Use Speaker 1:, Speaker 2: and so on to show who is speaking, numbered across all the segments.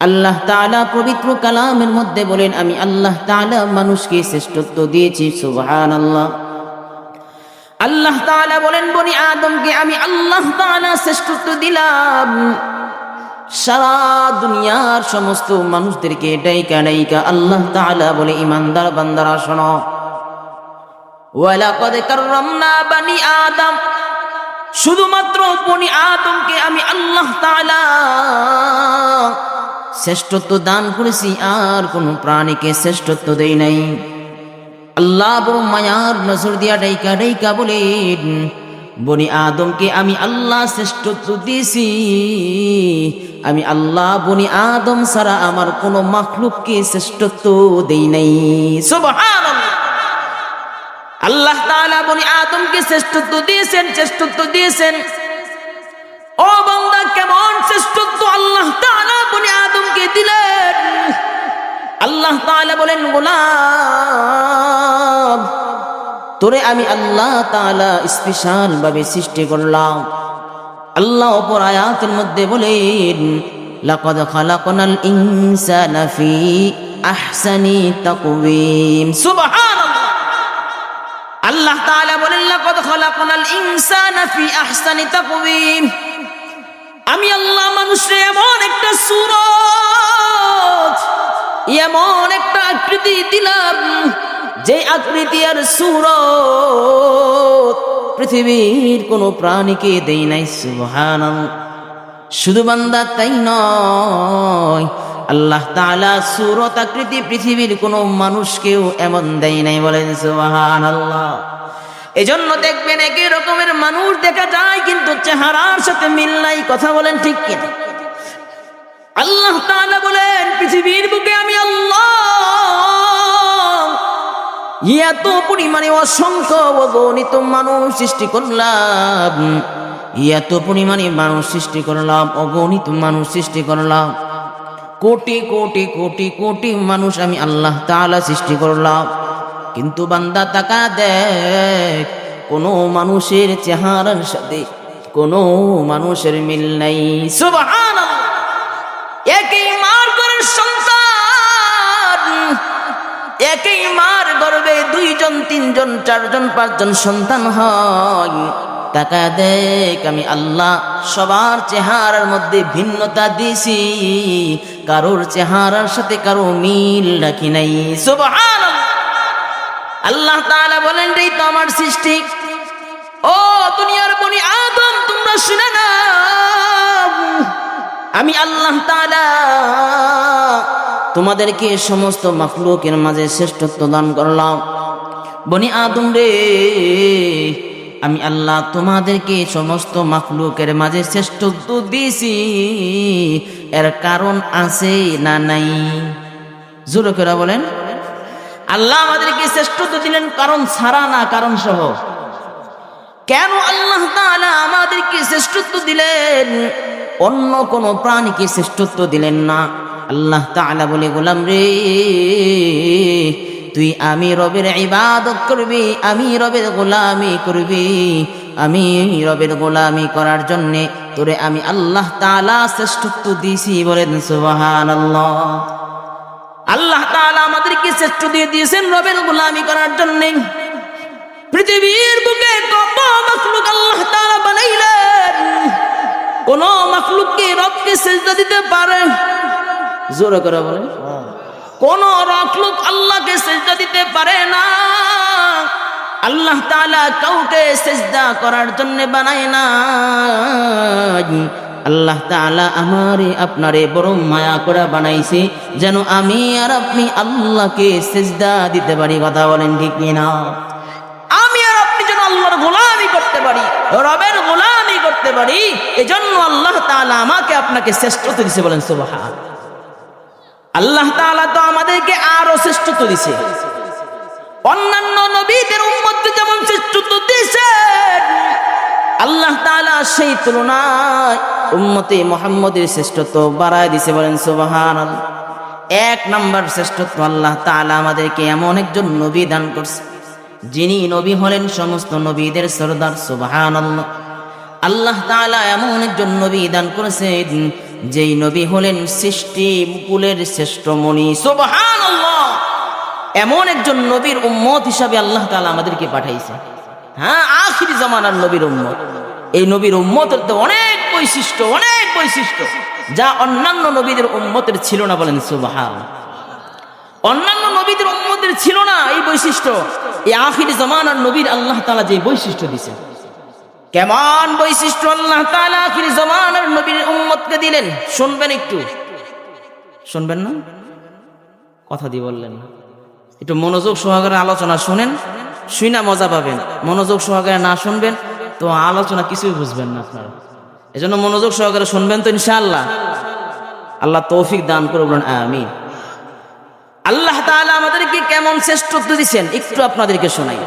Speaker 1: আল্লাহ তাআলা পবিত্র কালামের মধ্যে বলেন, আমি আল্লাহ তাআলা মানুষকে শ্রেষ্ঠত্ব দিয়েছি। সুবহানাল্লাহ। আল্লাহ তাআলা বলেন, বনি আদমকে আমি আল্লাহ তাআলা শ্রেষ্ঠত্ব দিলাম। সারা দুনিয়ার সমস্ত মানুষদেরকে ডাইকা ডাইকা আল্লাহ তাআলা বলে, ইমানদার বান্দারা শোনো, ওয়ালাকাদ কাররামনা বানি আদম, শুধুমাত্র বনি আদমকে আমি আল্লাহ তাআলা শ্রেষ্ঠত্ব দান করেছি, আর কোন প্রাণীকে শ্রেষ্ঠত্ব দেই নাই। আল্লাহ বড় মায়ার নজর দিয়া ডাইকা ডাইকা বলেন, বনি আদমকে আমি আল্লাহ শ্রেষ্ঠত্ব দিয়েছি। আমি আল্লাহ বনি আদম ছাড়া আমার কোন মাখলুককে শ্রেষ্ঠত্ব দেই নাই। সুবহানাল্লাহ। আল্লাহ তাআলা বনি আদমকে শ্রেষ্ঠত্ব দিয়েছেন। ও বান্দা, কেমন শ্রেষ্ঠত্ব আল্লাহ তাআলা বনি আদমকে দিলেন। আল্লাহ তাআলা বলেন, গোলাম, তোরে আমি আল্লাহ তাআলা স্পেশাল ভাবে সৃষ্টি করলাম। আল্লাহ অপর আয়াতের মধ্যে বলেন, লাকাদ খালাকনাল ইনসানা ফি আহসানি তাকওয়িম। সুবহানাল্লাহ। আল্লাহ তাআলা বলেন, লাকাদ খালাকনাল ইনসানা ফি আহসানি তাকওয়িম। আমি আল্লাহ মানুষকে এমন একটা সূরত, এমন একটা আকৃতি দিলাম, যে আকৃতি আর সূরত পৃথিবীর কোন প্রাণীকে দেই নাই। সুবহানাল্লাহ। শুধু বান্দা তাই নয়, আল্লাহ তাআলা সূরত আকৃতি পৃথিবীর কোন মানুষকেও এমন দেয় নাই। বলেন সুবহানাল্লাহ। এজন্য দেখবেন একই রকমের মানুষ দেখা যায়, কিন্তু চেহারার সাথে মিল নাই। কথা বলেন ঠিক কিনা? আল্লাহ তাআলা বলেন, পৃথিবীর বুকে আমি আল্লাহ এত পরিমাণে অসংখ্য অগণিত মানুষ সৃষ্টি করলাম, এত পরিমাণে মানুষ সৃষ্টি করলাম, অগণিত মানুষ সৃষ্টি করলাম, কোটি কোটি কোটি কোটি মানুষ আমি আল্লাহ তাআলা সৃষ্টি করলাম। কিন্তু বান্দা তাকা দেখ, কোনো মানুষের চেহারার সাথে কোনো মানুষের মিল নাই। সুবহানাল্লাহ। একই মার ঘরের সন্তান, একই মার গর্ভে 2 জন 3 জন 4 জন 5 জন সন্তান হয়। তাকা দেখ, আমি আল্লাহ সবার চেহারার মধ্যে ভিন্নতা দিয়েছি, কারোর চেহারার সাথে কারো মিল রাখি নাই। সুবহানাল্লাহ। আল্লাহ তাআলা বলেন, এই তো আমার সৃষ্টি। ও দুনিয়ার বনি আদম, তোমরা শুনে নাও, আমি আল্লাহ তাআলা তোমাদেরকে সমস্ত মাখলুকের মাঝে শ্রেষ্ঠত্ব দান করলাম। বনি আদম রে, আমি আল্লাহ তোমাদেরকে সমস্ত মাখলুকের মাঝে শ্রেষ্ঠত্ব দিয়েছি। এর কারণ আছে না নাই? জোরে করে বলেন। আল্লাহ আমাদেরকে শ্রেষ্ঠত্ব দিলেন কারণ ছাড়া না, কারণ সহ। কেন আল্লাহ তাআলা আমাদেরকে শ্রেষ্ঠত্ব দিলেন, অন্য কোন প্রাণীকে শ্রেষ্ঠত্ব দিলেন না? আল্লাহ তাআলা বলে, গোলাম রে, তুই আমি রবের ইবাদত করবি, আমি রবের গোলামি করবি। আমি রবের গোলামি করার জন্য তোরে আমি আল্লাহ তাআলা শ্রেষ্ঠত্ব দিয়েছি। বলেন সুবহানাল্লাহ। আল্লাহ তাআলা আমাদেরকে শ্রেষ্ঠ দিয়ে দিয়েছেন রবের গোলামি করার জন্য। পৃথিবীর বুকে কত মাখলুক আল্লাহ তাআলা বানাইলেন, কোন মাখলুককে রবকে সিজদা দিতে পারে? জোরে করে বলেন। কোন মাখলুক আল্লাহকে সিজদা দিতে পারে না। আল্লাহ তাআলা কাউকে সিজদা করার জন্য বানায় না। আল্লাহ তাআলা আমারে আপনারে বড় মায়া করে বানাইছে, যেন আমি আর আপনি আল্লাহকে সিজদা দিতে পারি। কথা বলেন ঠিক কিনা? আমি আর আপনি যেন আল্লাহর গোলামি করতে পারি, রবের গোলামি করতে পারি। এজন্য আল্লাহ তাআলা আমাকে আপনাকে শ্রেষ্ঠত্ব দিয়েছে। বলেন সুবহান। আল্লাহ তাআলা তো আমাদেরকে আরো শ্রেষ্ঠত্ব দিয়েছে। অন্যান্য নবীদের উম্মতকে যেমন শ্রেষ্ঠত্ব দিয়েছেন, আল্লাহ তাআলা সেই তুলনায় উম্মতে মুহাম্মদের শ্রেষ্ঠত্ব বাড়ায় দিয়েছে। বলেন সুবহানাল্লাহ। 1 নম্বর শ্রেষ্ঠত্ব, আল্লাহ তাআলা আমাদেরকে এমন একজন নবী দান করছে, যিনি নবী হলেন সমস্ত নবীদের সরদার। সুবহানাল্লাহ। আল্লাহ তাআলা এমন একজন নবী দান করেছেন, যেই নবী হলেন সৃষ্টি মুকুলের শ্রেষ্ঠ মণি। সুবহানাল্লাহ, এমন একজন নবীর উম্মত হিসাবে আল্লাহ তাআলা আমাদেরকে পাঠাইছে। হ্যাঁ, আখিরি জামানার নবীর উম্মত। এই নবীর উম্মতের তো অনেক বৈশিষ্ট্য যা অন্যান্য নবীদের উম্মতের ছিল না। বলেন সুবহানাল্লাহ। অন্যান্য নবীদের উম্মতের ছিল না এই বৈশিষ্ট্য। এই আখিরি জামানার নবীর আল্লাহ তাআলা যে বৈশিষ্ট্য দিয়েছেন, কেমন বৈশিষ্ট্য আল্লাহ তাআলা আখিরি জামানার নবীর উম্মতকে দিলেন শুনবেন। একটু শুনবেন না? কথা দিয়ে বললেন না। একটু মনোযোগ সহকারে আলোচনা শুনেন, শুনে মজা পাবেন। মনোযোগ সহকারে না শুনবেন তো আলোচনা কিছুই বুঝবেন না আপনারা। এজন্য মনোযোগ সহকারে শুনবেন তো ইনশাআল্লাহ। আল্লাহ তৌফিক দান করে বলেন আমিন। আল্লাহ তাআলা আমাদেরকে কেমন শ্রেষ্ঠত্ব দিয়েছেন একটু আপনাদেরকে শোনাই।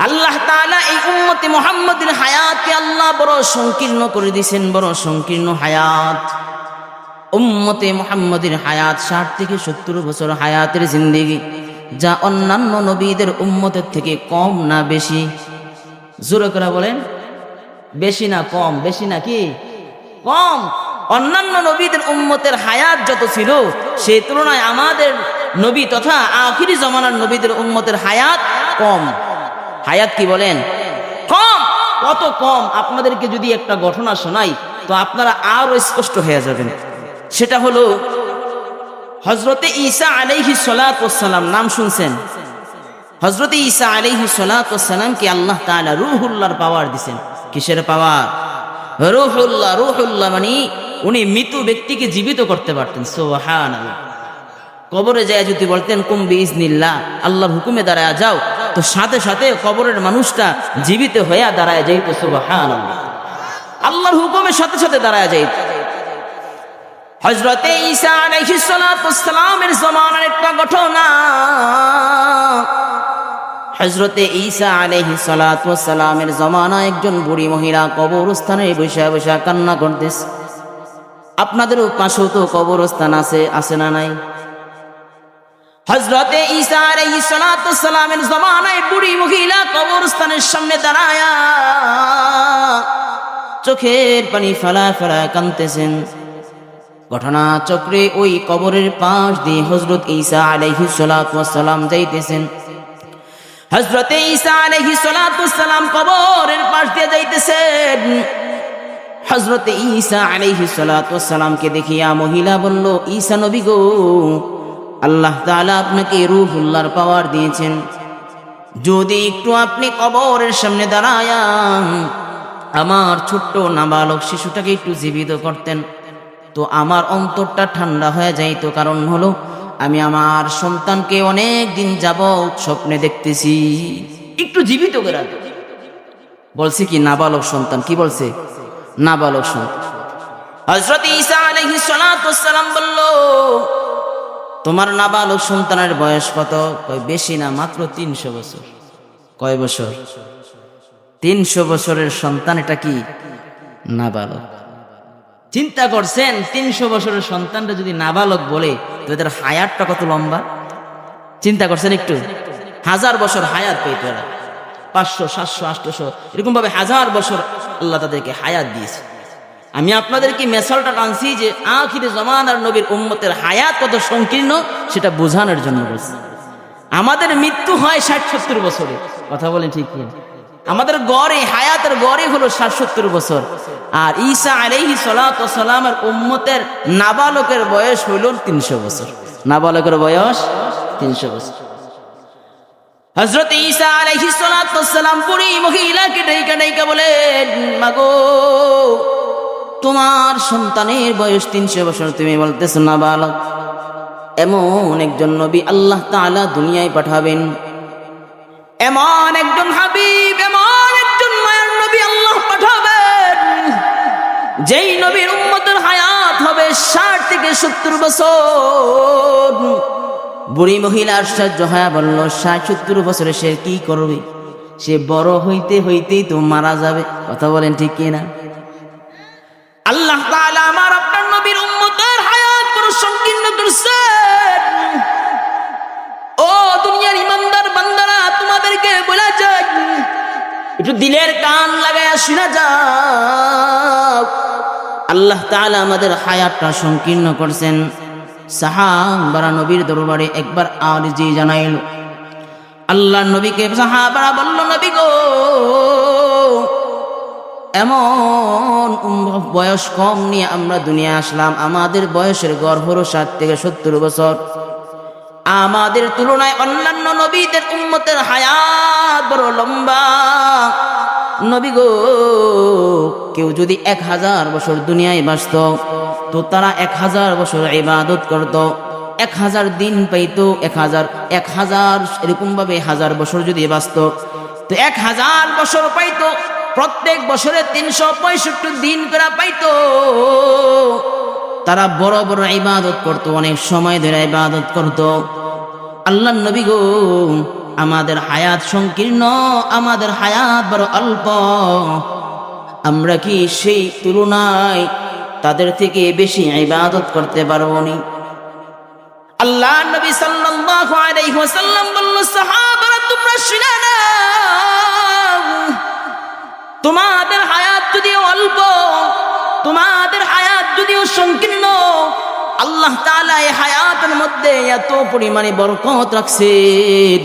Speaker 1: আল্লাহ তাআলা এই উম্মতে মুহাম্মাদের হায়াতকে আল্লাহ বড় সংকীর্ণ করে দিয়েছেন, বড় সংকীর্ণ হায়াত। উম্মতে মুহাম্মাদের হায়াত 60 থেকে 70 বছর হায়াতের জিন্দেগি, যা অন্যান্য নবীদের উম্মতের থেকে কম না বেশি? জোরে করে বলেন, বেশি না কম? বেশি না কি কম? অন্যান্য নবীদের উম্মতের হায়াত যত ছিল সেই তুলনায় আমাদের নবী তথা আখিরি জামানার নবীদের উম্মতের হায়াত কম। হায়াত কি বলেন? কম। কত কম? আপনাদেরকে যদি একটা ঘটনা শোনাই তো আপনারা আরো স্পষ্ট হয়ে যাবেন। সেটা হলো হযরতে ঈসা আলাইহিস সালাতু ওয়াস সালাম। নাম শুনছেন? হযরতে ঈসা আলাইহিস সালাতু ওয়াস সালামকে আল্লাহ তাআলা রূহুল্লাহর পাওয়ার দিবেন। কিসের পাওয়ার? রূহুল্লাহ। রূহুল্লাহ মানে উনি মৃত ব্যক্তিকে জীবিত করতে পারতেন। সুবহানাল্লাহ। কবরে যায় যদি বলতেন কুম বিইজনিল্লাহ, আল্লাহর হুকুমে দাঁড়ায় যাও, তো সাথে সাথে কবরের মানুষটা জীবিত হয়ে দাঁড়ায় যাইত। সুবহানাল্লাহ। আল্লাহর হুকুমের সাথে সাথে দাঁড়ায় যাইত। হযরতে ঈসা আলাইহিস সালাতু ওয়াস সালামের জামানার একটা ঘটনা। হযরতে ঈসা আলাইহিস সালাতু ওয়াস সালামের জামানায় একজন বুড়ি মহিলা কবরস্থানে বসে বসে কান্না করতেছে। আপনাদের পাশেও তো কবরস্থান আছে না নাই? হযরতে ঈসা আলাইহিস সালাতু ওয়াস সালামের জামানায় বুড়ি মহিলা কবরস্থানের সামনে দাঁড়ায়া চোখের পানি ফেলা ফেলা কাঁদতেছেন। ঘটনা চক্রে ওই কবরের পাশ দিয়ে হযরত ঈসা আলাইহিস সালাতু ওয়াস সালাম যাইতেছেন। হযরতে ঈসা আলাইহিস সালাতু ওয়াস সালাম কবরের পাশ দিয়ে যাইতেছেন। হযরতে ঈসা আলাইহিস সালাতু ওয়াস সালামকে দেখিয়া মহিলা বলল, ঈসা নবী গো, আল্লাহ তাআলা আপনাকে রূহুল্লাহর পাওয়ার দিয়েছেন। যদি একটু আপনি কবরের সামনে দাঁড়ায়া আমার ছোট্ট নাবালক শিশুটাকে একটু জীবিত করতেন তো আমার অন্তরটা ঠান্ডা হয়ে যাইত। কারণ হলো আমি আমার সন্তানকে অনেক দিন যাবত স্বপ্নে দেখতেছি, একটু জীবিত করে বলছে কি নাবালক সন্তান। কি বলছে? নাবালক সন্তান। হযরত ঈসা আলাইহিস সালাতু ওয়াস সালাম বলল, তোমার নাবালক সন্তানের বয়স কত? কয় বেশি না, মাত্র 300 বছর। কয় বছর? 300 বছরের সন্তান। এটা কি নাবালক? চিন্তা করছেন 300 বছরের সন্তানটা যদি নাবালক বলে তো এদের হায়াতটা কত লম্বা? চিন্তা করছেন একটু? 1000 বছর হায়াত পেত এরা। 500, 700, 800 এরকম ভাবে 1000 বছর আল্লাহ তাদেরকে হায়াত দিয়েছে। আমি আপনাদেরকে মেসালটা টানছি যে আখিরে জামানার নবীর উম্মতের হায়াত কত সংকীর্ণ সেটা বোঝানোর জন্য বলছি। আমাদের মৃত্যু হয় 60-70 বছরে। কথা বলেন ঠিক কি? আমাদের গড়ে হায়াতের গড়ে হলো 60-70 বছর। আর ঈসা আলাইহিস সালাতু ওয়াস সালামের উম্মতের নাবালকের বয়স হইল 300 বছর। নাবালকের বয়স 300 বছর। হযরত ঈসা আলাইহিস সালাতু ওয়াস সালাম বুড়ি মহিলাকে ডাইকা বলেন, মাগো, তোমার সন্তানের বয়স 300 বছর, তুমি বলতেছো নাবালক। এমন একজন নবী আল্লাহ তাআলা দুনিয়ায় পাঠাবেন, এমন একজন হাবিব, এমন একজন মায়ের নবী আল্লাহ পাঠাবেন, যেই নবীর উম্মতের হায়াত হবে 60 থেকে 70 বছর। বুড়ি মহিলা আশ্চর্য হয়ে বলল, 60-70 বছরে সে কি করবে? সে বড় হইতে হইতেই তো মারা যাবে। কথা বলেন ঠিক কিনা? আল্লাহ তাআলা আমার আপনার নবীর উম্মতের হায়াত বড় সংকীর্ণ করছেন। ও দুনিয়ার ইমানদার বান্দারা, তোমাদেরকে বলা যায় একটু দিলের কান লাগায়া শুনা যাও। আল্লাহ তাআলা আমাদের হায়াতটা সংকীর্ণ করছেন। সাহাবারা নবীর দরবারে একবার আরজি জানাইল। আল্লাহ নবীকে সাহাবারা বলল, নবী গো, এমন বয়স কম নিয়ে আমরা দুনিয়া আসলাম, আমাদের বয়সের গড় হলো 60 থেকে 70 বছর। আমাদের তুলনায় অন্যান্য নবীদের উম্মতের হায়াত বড় লম্বা। নবী গো, কেউ যদি 1000 বছর দুনিয়ায় বাঁচত তো তারা 1000 বছর ইবাদত করত, 1000 দিন পাইতো, 1000 এরকম ভাবে 1000 বছর যদি বাঁচত তো 1000 বছর পাইতো। প্রত্যেক বছরে 365 দিন করে পাইতো। তারা বড় বড় ইবাদত করত, অনেক সময় ধরে ইবাদত করত। আল্লাহ নবী গো, আমাদের হায়াত সংকীর্ণ, আমাদের হায়াত বড় অল্প। আমরা কি সেই তুলনায় তাদের থেকে বেশি ইবাদত করতে পারবো নি? আল্লাহ নবী সাল্লাল্লাহু আলাইহি ওয়াসাল্লাম বলল, সাহাবারা তোমরা শুনে নাও, তোমাদের হায়াত যদিও অল্প, তোমাদের হায়াত যদিও সংকীর্ণ, আল্লাহ তাআলা এই হায়াতের মধ্যে এত পরিমাণে বরকত রাখছেন।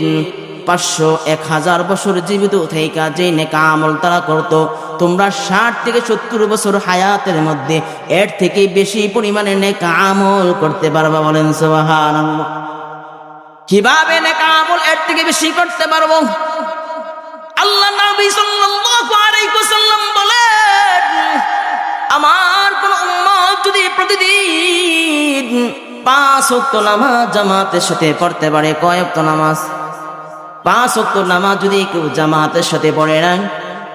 Speaker 1: 500-1000 বছর জীবিত থেকে যে নেক আমল তারা করত, তোমরা 60 থেকে 70 বছর হায়াতের মধ্যে এর থেকে বেশি পরিমাণে নেক আমল করতে পারবা। বলেন সুবহানাল্লাহ। কিভাবে নেক আমল এর থেকে বেশি করতে পারবো? আল্লাহ নবী সাল্লাল্লাহু আলাইহি ওয়াসাল্লাম বলেন, আমার কোন উম্মত যদি প্রতিদিন 5 ওয়াক্ত নামাজ জামাতের সাথে পড়তে পারে, কয় ওয়াক্ত নামাজ? 5 ওয়াক্ত নামাজ যদি কেউ জামাতের সাথে পড়ে না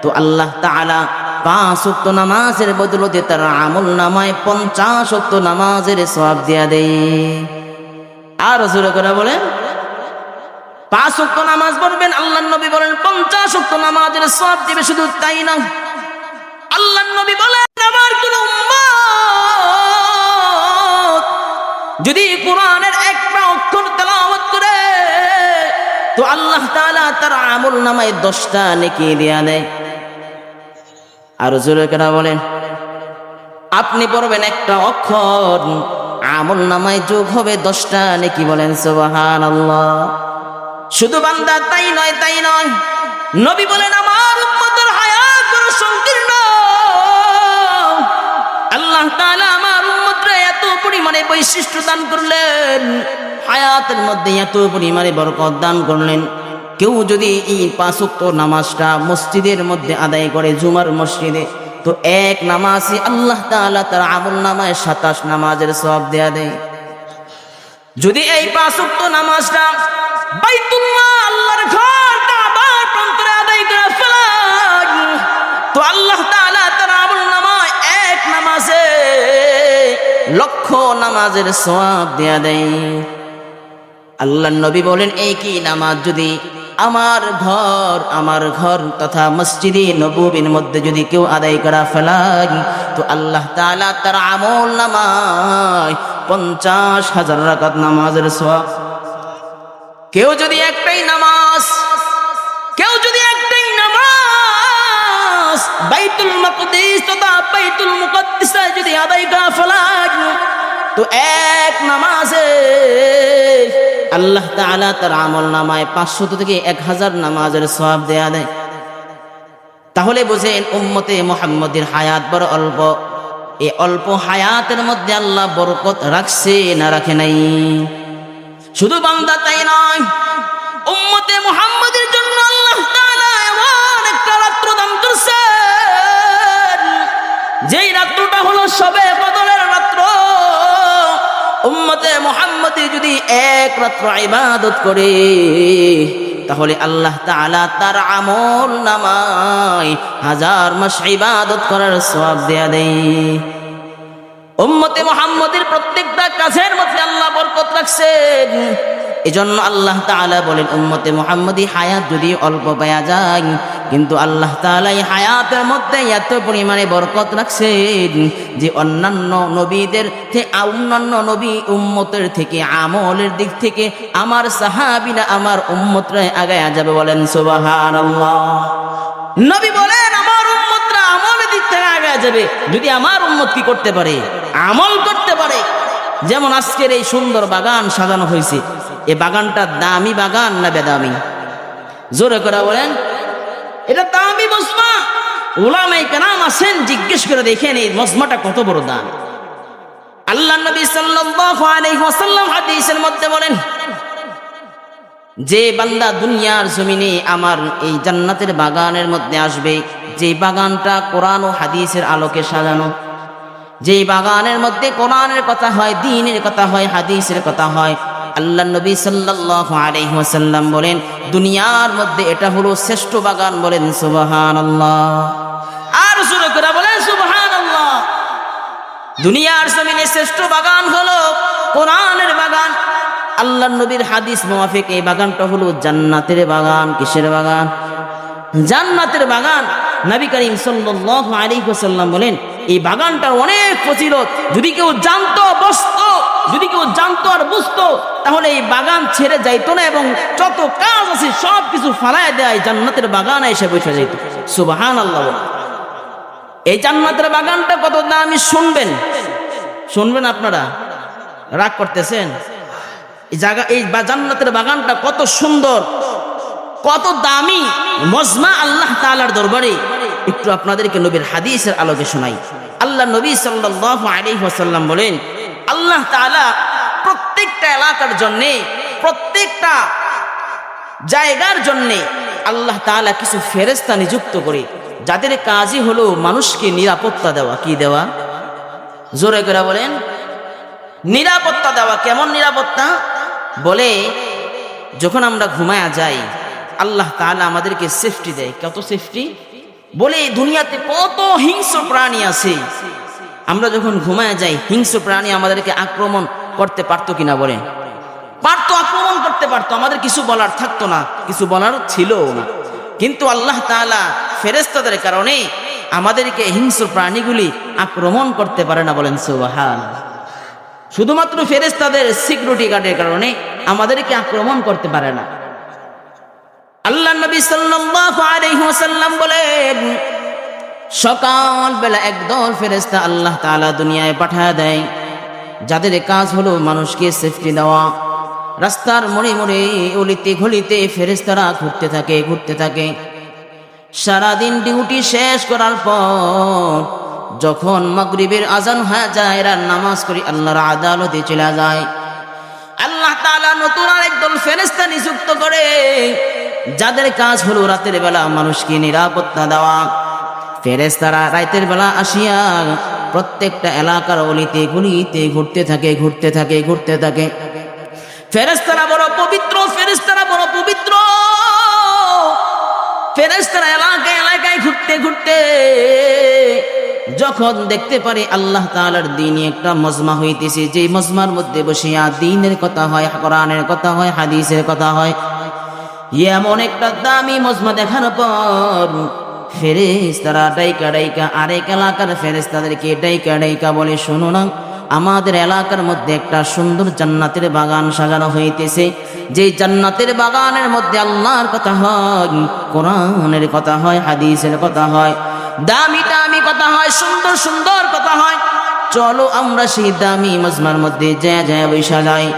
Speaker 1: তো আল্লাহ তাআলা 5 ওয়াক্ত নামাজের বদলতে তার আমল নামায় 50 ওয়াক্ত নামাজের সওয়াব দিয়া দেয়। আর জোরে করে বলেন, 5 ওয়াক্ত নামাজ পড়বেন, আল্লাহ নবী বলেন 50 ওয়াক্ত নামাজের সওয়াব দিবে। শুধু তাই না, আল্লাহ নবী বলেন, আমার কোন উম্মত যদি কোরআনের একটা অক্ষর তেলাওয়াত করে তো আল্লাহ তাআলা তার আমল নামায় 10টা নেকি দেয়া দেয়। আর জোরে করে বলেন, আপনি পড়বেন একটা অক্ষর, আমল নামায় যোগ হবে 10টা নেকি। বলেন সুবহানাল্লাহ। শুধু বান্দা তাই নয়, নবী বলেন, আমার উম্মতের হায়াত বড় সংকীর্ণ। আল্লাহ তাআলা আমার উম্মতরে এত পরিমাণে বৈশিষ্ট্য দান করলেন, হায়াতের মধ্যে এত পরিমাণে বরকত দান করলেন। কেউ যদি এই 5 ওয়াক্ত নামাজটা মসজিদের মধ্যে আদায় করে, জুমার মসজিদে, তো এক নামাজে আল্লাহ তাআলা তার আমল নামায় 27 নামাজের সওয়াব দেয়া দেয়। যদি এই 5 ওয়াক্ত নামাজটা বাইতুল্লাহ, আল্লাহর ঘর কাবার প্রান্তরে আদায় করে ফেলেন তো আল্লাহ তাআলা তার আমল নামায় এক নামাজে 1,00,000 নামাজের সওয়াব দেয়া দেয়। আল্লাহ নবী বলেন, এই কি নামাজ যদি আমার ঘর তথা মসজিদে নববীর মধ্যে যদি কেউ আদায় করা ফেলায় তো আল্লাহ তাআলা তার আমল নামায় 50,000 রাকাত নামাজের সওয়াব। কেউ যদি একটাই নামাজ বাইতুল মাকদিস তথা বাইতুল মুকদ্দাসে যদি আদায় করা ফেলায় তো এক নামাজে আল্লাহ তাআলা তার আমল নামায় 500 থেকে 1000 নামাজের সওয়াব দেয়া দেয়। তাহলে বুঝেন উম্মতে মুহাম্মদের হায়াত বড় অল্প। এই অল্প হায়াতের মধ্যে আল্লাহ বরকত রাখছে না রাখে নাই? শুধু বান্দা তাই নয়, উম্মতে মুহাম্মদের জন্য আল্লাহ তাআলা এমন একটা রাত্র দান করছেন, যেই রাত্রটা হলো শবে কদরের রাত্র। উম্মতে মুহাম্মদি যদি এক রাত্র ইবাদত করে তাহলে আল্লাহ তাআলা তার আমল নামায় 1000 মাস ইবাদত করার সওয়াব দেয়া দেয়। উম্মতে মুহাম্মদের প্রত্যেকটা কাজের মধ্যে আল্লাহ বরকত রাখছেন। এজন্য আল্লাহ তাআলা বলেন, উম্মতে মুহাম্মদি হায়াত যদি অল্প পাওয়া যায় কিন্তু আল্লাহ তাআলা এই হায়াতের মধ্যে এত পরিমাণে বরকত রাখছেন যে অন্যান্য নবী উম্মতের থেকে আমলের দিক থেকে আমার সাহাবীরা আমার উম্মতরা আগায়া যাবে। বলেন সুবহানাল্লাহ। নবী বলেন, আমার উম্মতরা আমলের দিক থেকে আগায়া যাবে যদি আমার উম্মত কি করতে পারে, আমল করতে পারে। যেমন আজকের এই সুন্দর বাগান সাজানো হয়েছে, এই বাগানটা দামি বাগান না বেদামি? জোরে করে বলেন। এটা দামি মজমা। উলামায়ে কেরাম আছেন, জিজ্ঞেস করে দেখেন এই মজমাটা কত বড় দাম। আল্লাহ নবী সাল্লাল্লাহু আলাইহি ওয়াসাল্লাম হাদিসের মধ্যে বলেন, যে বান্দা দুনিয়ার জমিনে আমার এই জান্নাতের বাগানের মধ্যে আসবে, যে বাগানটা কোরআন ও হাদিসের আলোকে সাজানো, যে বাগানের মধ্যে কোরআনের কথা হয়, দ্বীনের কথা হয়, হাদিসের কথা হয়, আল্লাহ নবী সাল্লাল্লাহু আলাইহি ওয়াসাল্লাম বলেন দুনিয়ার মধ্যে এটা হলো শ্রেষ্ঠ বাগান। বলেন সুবহানাল্লাহ। আর জোরে করে বলেন সুবহানাল্লাহ। দুনিয়ার জমিনে শ্রেষ্ঠ বাগান হলো কোরআনের বাগান। আল্লাহ নবীর হাদিস মুআফিক এই বাগানটা হলো জান্নাতের বাগান। কিসের বাগান? জান্নাতের বাগান। নবী করিম সাল্লাল্লাহু আলাইহি ওয়াসাল্লাম বলেন এই বাগানটার অনেক ফজিলত। যদি কেউ জানতো বুঝতো, যদি কেউ জানতো আর বুঝতো, তাহলে এই বাগান ছেড়ে যাইতো না এবং যত কাজ আছে সব কিছু ফালায় দেয় জান্নাতের বাগানে এসে বসে যাইত। সুবহানাল্লাহ। এই জান্নাতের বাগানটা কত দামি শুনবেন, শুনবেন আপনারা? রাগ করতেছেন? এই জায়গা, এই জান্নাতের বাগানটা কত সুন্দর, কত দামি মজমা আল্লাহ তাআলার দরবারে। একটু আপনাদেরকে নবীর হাদিসের আলোকে শোনাই। আল্লাহ নবী সাল্লাল্লাহু আলাইহি ওয়াসাল্লাম বলেন আল্লাহ তাআলা প্রত্যেকটা এলাকার জন্য, প্রত্যেকটা জায়গার জন্য আল্লাহ তাআলা কিছু ফেরেশতা নিযুক্ত করে, যাদের কাজই হলো মানুষকে নিরাপত্তা দেওয়া। কি দেওয়া? জোরে করে বলেন। নিরাপত্তা দেওয়া। কেমন নিরাপত্তা? বলে যখন আমরা ঘুমায়া যাই আল্লাহ তাআলা আমাদেরকে সেফটি দেয়। কত সেফটি? বলে দুনিয়াতে কত হিংস্র প্রাণী আছে, আমরা যখন ঘুমায়া যাই হিংস্র প্রাণী আমাদেরকে আক্রমণ করতে পারতো কিনা? বলেন পারতো, আক্রমণ করতে পারতো, আমাদের কিছু বলার থাকতো না, কিছু বলার ছিলও না। কিন্তু আল্লাহ তাআলা ফেরেশতাদের কারণে আমাদেরকে হিংস্র প্রাণীগুলি আক্রমণ করতে পারে না। বলেন সুবহানাল্লাহ। শুধুমাত্র ফেরেশতাদের সিকিউরিটি গার্ডের কারণে আমাদেরকে আক্রমণ করতে পারে না। আল্লাহ নবী সাল্লাল্লাহু আলাইহি ওয়াসাল্লাম বলেন সকাল বেলা একদল ফেরেশতা আল্লাহ তাআলা দুনিয়ায় পাঠায় দেয়, যাদের কাজ হলো মানুষকে সেফটি দেওয়া। রাস্তার মোড়ে মোড়ে অলিতে গলিতে ফেরেশতারা ঘুরতে থাকে, ঘুরতে থাকে। সারাদিন ডিউটি শেষ করার পর যখন মাগরিবের আজান হয়ে যায়, এরা নামাজ করে আল্লাহর আদালতে চলে যায়। আল্লাহ তাআলা নতুন আরেকদল ফেরেশতা নিযুক্ত করে, যাদের কাজ হলো রাতের বেলা মানুষকে নিরাপত্তা দেওয়া। ফেরেশতারা রাতের বেলা আসিয়া প্রত্যেকটা এলাকার অলিতে গলিতে ঘুরতে থাকে, ঘুরতে থাকে, ঘুরতে থাকে। ফেরেশতারা বড় পবিত্র, ফেরেশতারা বড় পবিত্র। ফেরেশতারা এলাকায় এলাকায় ঘুরতে ঘুরতে যখন দেখতে পারে আল্লাহ তাআলার দ্বীনে একটা মজমা হইতেছে, যে মজমার মধ্যে বসিয়া দ্বীনের কথা হয়, কোরআনের কথা হয়, হাদিসের কথা হয়, এমন একটা দামি মজমা দেখার পর ফেরেশতারা ডাইকা ডাইকা আরেক এলাকার ফেরেশতাদেরকে ডাইকা ডাইকা বলে, শোনো না, আমাদের এলাকার মধ্যে একটা সুন্দর জান্নাতের বাগান সাজানো হইতেছে। যে জান্নাতের বাগানের মধ্যে আল্লাহর কথা হয়, কোরআনের কথা হয়, হাদিসের কথা হয়, দামি দামি কথা হয়, সুন্দর সুন্দর কথা হয়। চলো আমরা সেই দামি মজমার মধ্যে যায় যায় বৈশা যাই।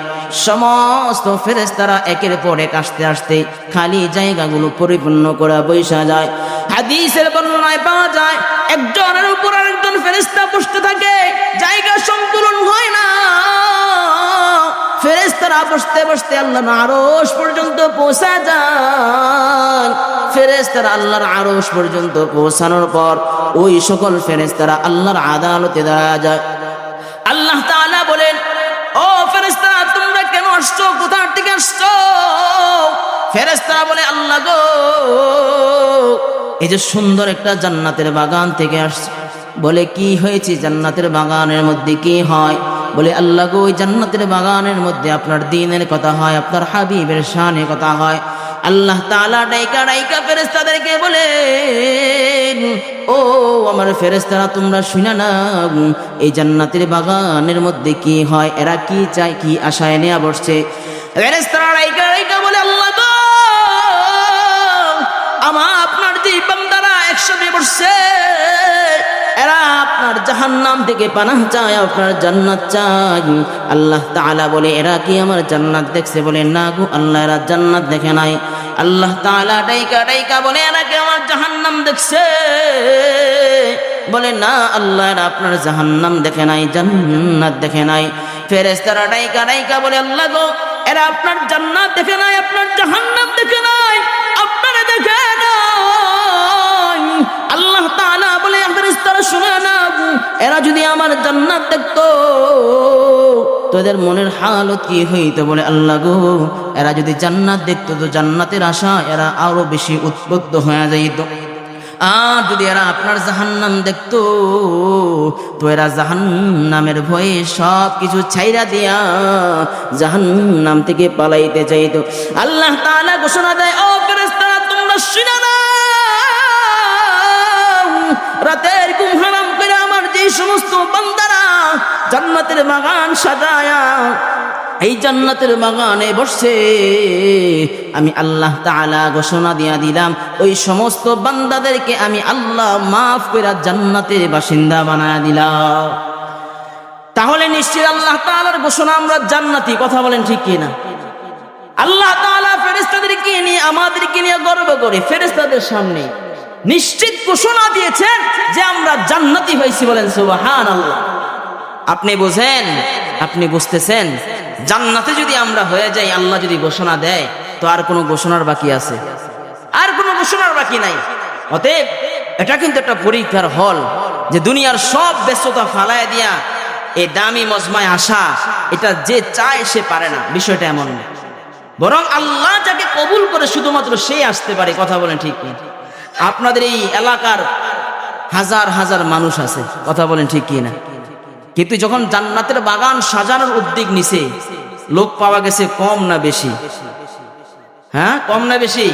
Speaker 1: সমস্ত ফেরেশতারা একের পর এক আসতে আসতে খালি জায়গাগুলো পরিপূর্ণ করে বৈশা যায়। হাদিসের বর্ণনায় পাওয়া যায় একজনের উপর আরেকজন ফেরেশতা বসতে থাকে, জায়গা সন্তুলন হয় না। ফেরেশতারা বসতে বসতে আল্লাহর আরশ পর্যন্ত পৌঁছা যায়। ফেরেশতারা আল্লাহর আরশ পর্যন্ত পৌঁছানোর পর ওই সকল ফেরেশতারা আল্লাহর আদালতে দাঁড়া যায়। আল্লাহ তাআলা বলেন, ও ফেরেশতারা তোমরা কেন আসছো, কোথা থেকে আসছো? ফেরেশতারা বলে, আল্লাহ গো, এই যে সুন্দর একটা জান্নাতের বাগান থেকে আসছে। বলে কি হয়েছে? জান্নাতের বাগানের মধ্যে কি হয়? বলে আল্লাহ গো, ওই জান্নাতের বাগানের মধ্যে আপনার দ্বীনের কথা হয়, আপনার হাবিবের শানের কথা হয়। আল্লাহ তাআলা ডাইকা ডাইকা ফেরেশতাদেরকে বলে, ও আমার ফেরেশতারা তোমরা শুনে না, এই জান্নাতের বাগানের মধ্যে কি হয়, এরা কি চায়, কি আশায় নেয়া বসছে। ফেরেশতারা ডাইকা ডাইকা বলে, আল্লাহ গো, আপনার যে বান্দারা একসাথে বসছে, এরা আপনার জাহান্নাম থেকে পানাহ চায়, আপনার জান্নাত চায়। আল্লাহ তাআলা বলে এরা কি আমার জান্নাত দেখছে? বলে না গো আল্লাহ, এরা জান্নাত দেখে নাই। আল্লাহ তাআলা ডাইকা ডাইকা বলে এরা কি আমার জাহান্নাম দেখছে? বলে না আল্লাহ, এরা আপনার জাহান্নাম দেখে নাই, জান্নাত দেখে নাই। ফেরেশতারা ডাইকা ডাইকা বলে আল্লাহ গো, এরা আপনার জান্নাত দেখে নাই, আপনার জাহান্নাম দেখে নাই, আপনারা দেখে নাই। আল্লাহ তাআলা বলে ফেরেশতারা শুনে না, এরা যদি আমার জান্নাত দেখতো তোদের মনের হালত কি হইতো? বলে আল্লাহ গো, এরা যদি জান্নাত দেখতো তো জান্নাতের আশা এরা আরো বেশি উদ্বুদ্ধ হয়ে যাইত। আর যদি এরা আপনার জাহান্নাম দেখতো তো এরা জাহান্নামের ভয়ে সব কিছু ছাইরা দিয়া জাহান্নাম থেকে পালাইতে চাইতো। আল্লাহ তাআলা ঘোষণা দেয়, ও ফেরেশতারা তোমরা শুনে নাও, রাতের ঘুম হারাম করে আমার যে সমস্ত বান্দারা জান্নাতের বাগান সাজায়া এই জান্নাতের বাগানে বসছে, আমি আল্লাহ তাআলা ঘোষণা দিয়া দিলাম ওই সমস্ত বান্দাদেরকে আমি আল্লাহ মাফ করে জান্নাতের বাসিন্দা বানায়া দিলাম। তাহলে নিশ্চয় আল্লাহ তাআলার ঘোষণা আমরা জান্নাতি। কথা বলেন ঠিক কি না? আল্লাহ তাআলা ফেরেশতাদেরকে নিয়ে আমাদেরকে নিয়ে গর্ব করে ফেরেশতাদের সামনে নিশ্চিত ঘোষণা দিয়েছেন যে আমরা জান্নাতি হয়েছি। বলেন সুবহানাল্লাহ। আপনি বুঝেন, আপনি বুঝতেছেন, জান্নাতে যদি আমরা হয়ে যাই, আল্লাহ যদি ঘোষণা দেয় তো আর কোনো ঘোষণার বাকি আছে? আর কোনো ঘোষণার বাকি নাই। অতএব এটা কিন্তু একটা পরীক্ষার হল, যে দুনিয়ার সব ব্যস্ততা ফালায় দিয়া এই দামি মজমায় আসা, এটা যে চায় সে পারে না। বিষয়টা এমন না, বরং আল্লাহ যাকে কবুল করে শুধুমাত্র সেই আসতে পারে। কথা বলেন ঠিক কি? আপনাদের এই এলাকার হাজার হাজার মানুষ আছে, কথা বলেন ঠিক কি না? কিন্তু যখন জান্নাতের বাগান সাজানোর উদ্যোগ নিছে, লোক পাওয়া গেছে কম না বেশি? হ্যাঁ, কম না বেশি?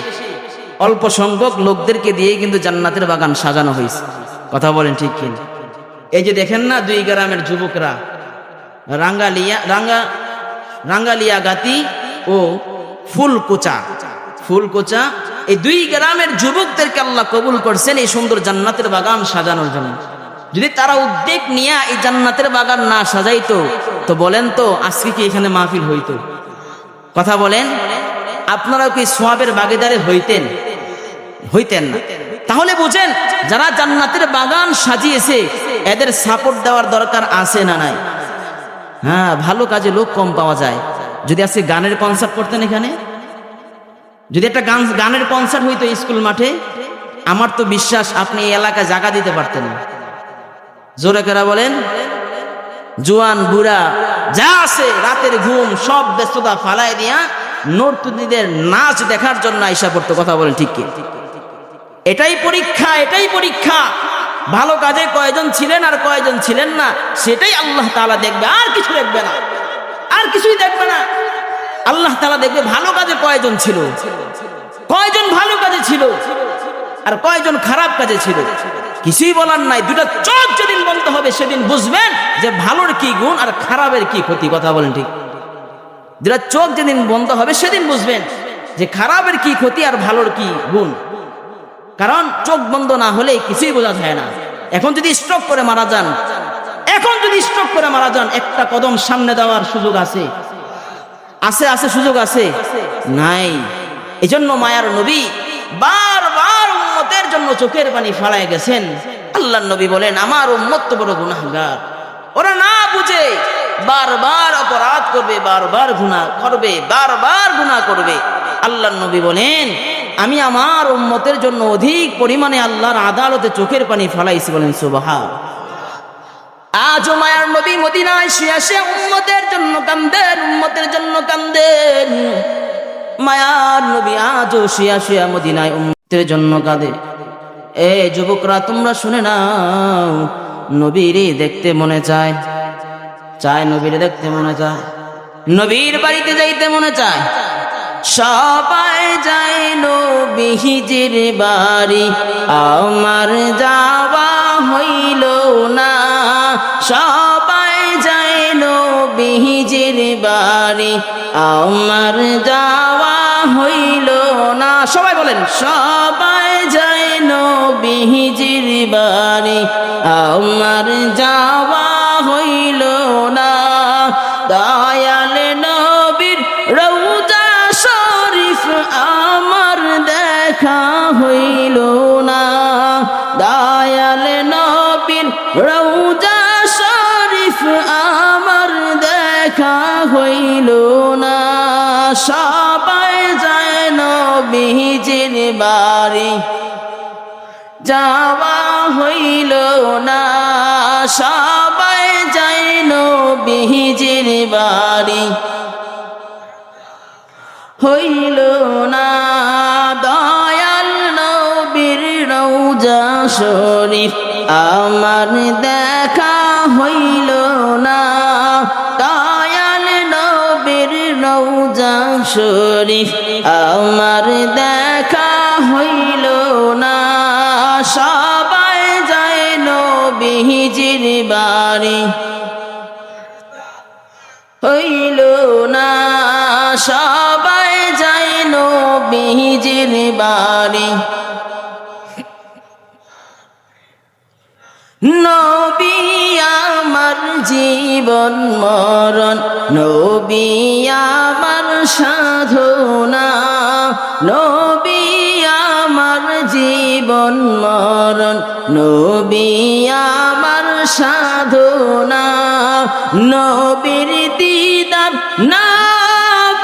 Speaker 1: অল্প সংখ্যক লোকদেরকে দিয়ে কিন্তু জান্নাতের বাগান সাজানো হয়েছে। কথা বলেন ঠিক কি না? এই যে দেখেন না, 2 গ্রামের যুবকরা রাঙ্গালিয়া গাতি ও ফুলকোচা এই 2 গ্রামের যুবকদেরকে আল্লাহ কবুল করছেন এই সুন্দর জান্নাতের বাগান সাজানোর জন্য। যদি তারা উদ্যোগ নিয়ে এই জান্নাতের বাগান না সাজাইতো তো বলেন তো আজকে কি এখানে মাহফিল হইতো? কথা বলেন, আপনারাও কি সওয়াবের ভাগীদার হইতেন না? তাহলে বুঝেন, যারা জান্নাতের বাগান সাজিয়েছে এদের সাপোর্ট দেওয়ার দরকার আছে না নাই? হ্যাঁ, ভালো কাজে লোক কম পাওয়া যায়। যদি আজকে গানের কনসার্ট করতেন, এখানে যদি একটা গানের কনসার্ট হইতো স্কুল মাঠে, আমার তো বিশ্বাস আপনি এই এলাকায় জায়গা দিতে পারতেন না। জোরে কেরা বলেন? জোয়ান বুড়া যা আছে রাতের ঘুম সব ব্যস্ততা ফালায় দিয়া নর্তকীদের নাচ দেখার জন্য আইসা পড়তো। কথা বলেন ঠিক কি? এটাই পরীক্ষা। ভালো কাজে কয়জন ছিলেন আর কয়জন ছিলেন না সেটাই আল্লাহ তাআলা দেখবে, আর কিছু দেখবে না, আর কিছুই দেখবে না। আল্লাহ তাআলা দেখবে ভালো কাজে কয়জন ছিল, কয়জন ভালো কাজে ছিল আর কয়জন খারাপ কাজে ছিল। কিছুই বলার নাই। 2টা চোখ যেদিন বলতে হবে সেদিন বুঝবেন যে ভালোর কি গুণ আর খারাপের কি ক্ষতি। কথা বলেন ঠিক? 2টা চোখ যেদিন বন্ধ হবে সেদিন বুঝবেন যে খারাপের কি ক্ষতি আর ভালোর কি গুণ। কারণ চোখ বন্ধ না হলে কিছুই বোঝা যায় না। এখন যদি স্ট্রোক করে মারা যান, একটা কদম সামনে দেওয়ার সুযোগ আছে? সুযোগ আছে? নাই। এজন্য মায়ার নবী বারবার উম্মতের জন্য চোখের পানি ফেলায় গেছেন। আল্লাহর নবী বলেন, আমার উম্মত তো বড় গুনাহগার, ওরা না বুঝে বারবার অপরাধ করবে, বারবার গুনাহ করবে। আল্লাহর নবী বলেন, আমি আমার উম্মতের জন্য অধিক পরিমাণে আল্লাহর আদালতে চোখের পানি ফেলাইছি। বলেন সুবহান। আজও মায়ার নবী মদিনায় শুয়ে উম্মতের জন্য কান্দেন, মায়ার নবী আজও শুয়ে মদিনায় উম্মতের জন্য কাঁদে। এ যুবকরা, তোমরা শুনে নাও, নবীরে দেখতে মনে চায়, নবীরে দেখতে মনে চায়, নবীর বাড়িতে যাইতে মনে চায়। সবাই যায় নবীজির বাড়ি, আমার যাওয়া হইল না। সবাই যায় নবীজির বাড়ি, আমার যাওয়া হইল না। সবাই বলেন, সবাই যায় নবী নবীজির বাড়ি আমার যাওয়া হইল না দয়াল নবীর রওজা শরীফ আমার দেখা হইল না দয়াল নবীর রওজা শরীফ আমার দেখা হইল না সবাই যায় নবীজির বাড়ি যাওয়া হইল না সবাই যায় নবীজির বাড়ি হইল না দয়াল নবীর রওজা শরীফ আমার দেখা হইল না দয়াল নবীর রওজা শরীফ আমার দেখা হইল না সবাই যায় নবীজির বাড়ি হইল না সবাই যায় নবীজির বাড়ি নবী আমার জীবন মরণ নবী আমার সাধনা নবী আমার জীবন মরণ নবী আমার সাধনা নবীর দিদার না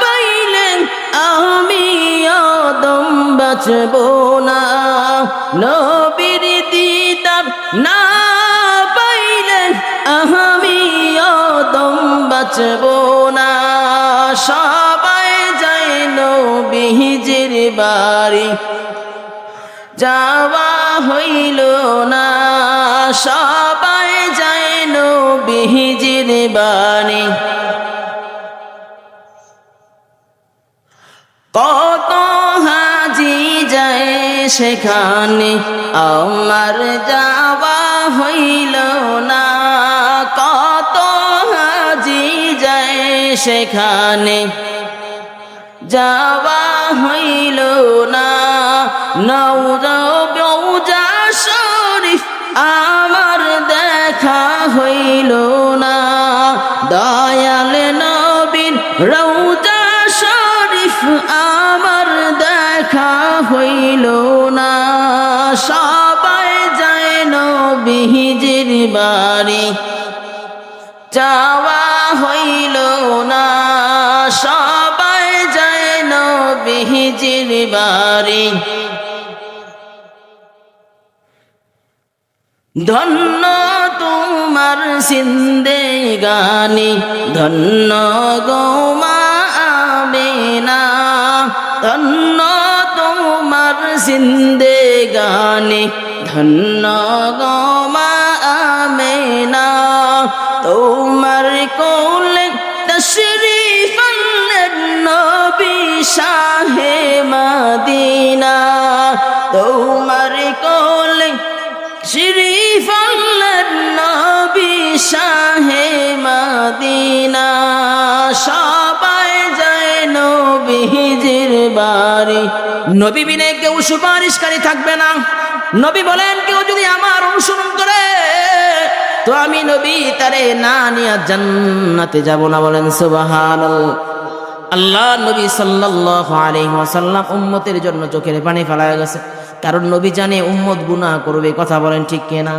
Speaker 1: পাইলে আমি আদম বাঁচব না নবীর দিদার না পাইলে আমি আদম বাঁচব না সবাই যায় নবীজির বাড়ি যাওয়া হইল না সবাই যায় নবীজির বাড়ি কত হাজি যায় সেখানে আমার যাওয়া হইল না কত হাজি যায় সেখানে যাওয়া হইল না রওজা শরীফ আমার দেখা হইল না দয়াল নবীর রওজা শরীফ আমার দেখা হইল না সবাই যায় নবীজির বাড়ি যাওয়া হইল না সবাই যায় নবীজির বাড়ি ধন্য তোমার জিন্দেগানি ধন্য গো মা আমেনা ধন্য তোমার জিন্দেগানি ধন্য গো মা আমেনা তোমার কোলে তশরীফ আনলেন নবী শাহে মদিনা তোমার কোলে শরীফ আনলেন নবী শাহে মদিনা সবাই যায় নবীজির বাড়ি নবী বিনে কেউ সুপারিশকারী থাকবে না নবী বলেন কেউ যদি আমার অনুসরণ করে তো আমি নবী তারে না নিয়ে জান্নাতে যাব না বলেন সুবহানাল্লাহ আল্লাহ নবী সাল্লাল্লাহু আলাইহি ওয়াসাল্লাম উম্মতের জন্য চোখের পানি ফেলায় গেছে কারণ নবী জানে উম্মত গুনাহ করবে কথা বলেন ঠিক কিনা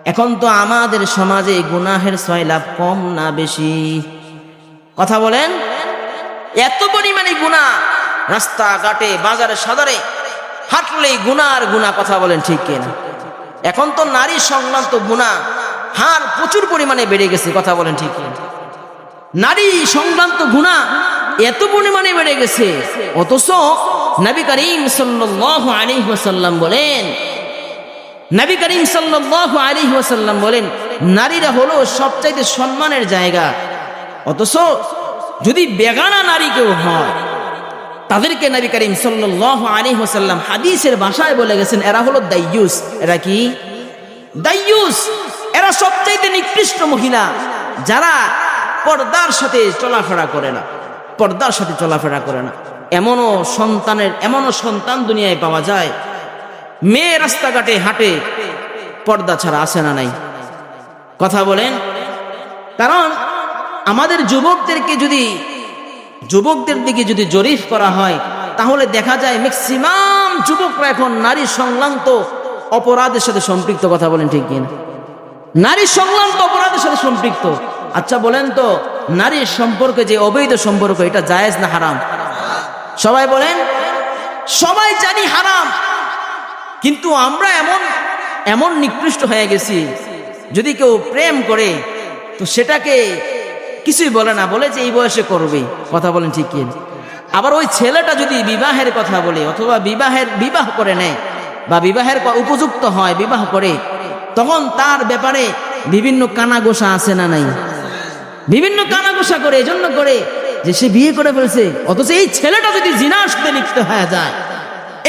Speaker 1: এখন তো আমাদের সমাজে গুনাহের সয়লাভ কম না বেশি কথা বলেন এত পরিমাণে গুনাহ রাস্তাঘাটে বাজারে সদরে হাঁটলেই গুনাহ আর গুনাহ কথা বলেন ঠিক কিনা এখন তো নারী সংক্রান্ত গুনাহ হার প্রচুর পরিমাণে বেড়ে গেছে কথা বলেন ঠিক কিনা নারী সংক্রান্ত গুনাহ এত পরিমাণে বেড়ে গেছে অথচ নবী করিম সাল্লাল্লাহু আলাইহি ওয়াসাল্লাম বলেন নবী করিম সাল্লাল্লাহু আলাইহি ওয়াসাল্লাম বলেন নারীরা হলো সবচাইতে সম্মানের জায়গা অথচ যদি বেগানা নারী কেউ হয় তাদেরকে নবী করিম সাল্লাল্লাহু আলাইহি ওয়াসাল্লাম হাদিসের ভাষায় বলে গেছেন এরা হলো দাইয়ুস এরা কি দাইয়ুস এরা সবচাইতে নিকৃষ্ট মহিলা যারা পর্দার সাথে চলাফেরা করে না পর্দার সাথে চলাফেরা করে না এমনও সন্তান দুনিয়ায় পাওয়া যায় মেয়ে রাস্তাঘাটে হাঁটে পর্দা ছাড়া আসে না নাই? কথা বলেন। কারণ আমাদের যুবকদের দিকে যদি জরিপ করা হয় তাহলে দেখা যায় ম্যাক্সিমাম যুবকরা এখন নারী সংক্রান্ত অপরাধের সাথে সম্পৃক্ত। কথা বলেন ঠিক কিনা? নারী সংক্রান্ত অপরাধের সাথে সম্পৃক্ত। আচ্ছা বলেন তো, নারীর সম্পর্কে যে অবৈধ সম্পর্ক, এটা জায়েজ না হারাম? সবাই বলেন। সবাই জানি হারাম, কিন্তু আমরা এমন নিকৃষ্ট হয়ে গেছি, যদি কেউ প্রেম করে তো সেটাকে কিছুই বলে না, বলে যে এই বয়সে করবে। কথা বলেন ঠিক কি? আবার ওই ছেলেটা যদি বিবাহের কথা বলে অথবা বিবাহ করে নেয় বা বিবাহের উপযুক্ত হয়, বিবাহ করে, তখন তার ব্যাপারে বিভিন্ন কানাঘোষা আছে না নাই? বিভিন্ন কানাঘোষা করে, এজন্য করে যে সে বিয়ে করে ফেলছে। অথচ এই ছেলেটা যদি জিনার সাথে লিপ্ত হয়ে যায়,